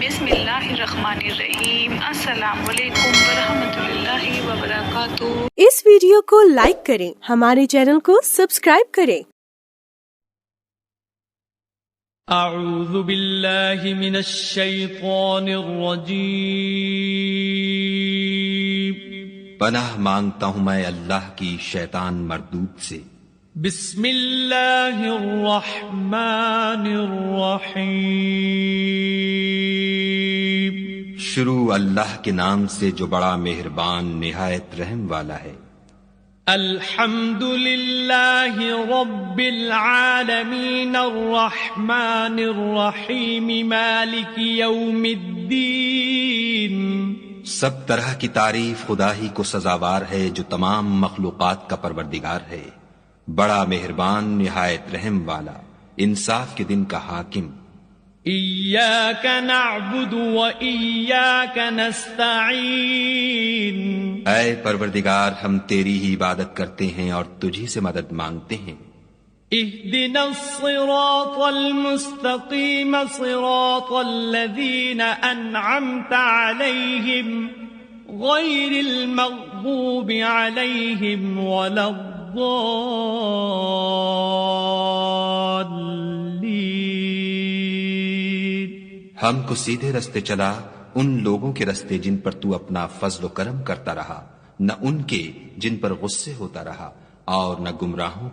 بسم اللہ الرحمن الرحیم۔ السلام علیکم ورحمۃ اللہ وبرکاتہ۔ اس ویڈیو کو لائک کریں، ہمارے چینل کو سبسکرائب کریں۔ اعوذ باللہ من الشیطان الرجیم۔ پناہ مانگتا ہوں میں اللہ کی شیطان مردود سے۔ بسم اللہ الرحمن الرحیم۔ شروع اللہ کے نام سے جو بڑا مہربان نہایت رحم والا ہے۔ الحمد للہ رب العالمین الرحمن الرحیم مالک یوم الدین۔ سب طرح کی تعریف خدا ہی کو سزاوار ہے جو تمام مخلوقات کا پروردگار ہے، بڑا مہربان نہایت رحم والا، انصاف کے دن کا حاکم۔ ایاک نعبد و ایاک نستعین۔ اے پروردگار ہم تیری ہی عبادت کرتے ہیں اور تجھی سے مدد مانگتے ہیں۔ اہدنا الصراط المستقیم صراط الذین انعمت علیہم غیر المغضوب علیہم ولا الضالین۔ ہم کو سیدھے رستے چلا ان لوگوں کے رستے جن پر تو اپنا فضل و کرم کرتا رہا، نہ ان کے جن پر غصے ہوتا رہا، اور نہ گمراہوں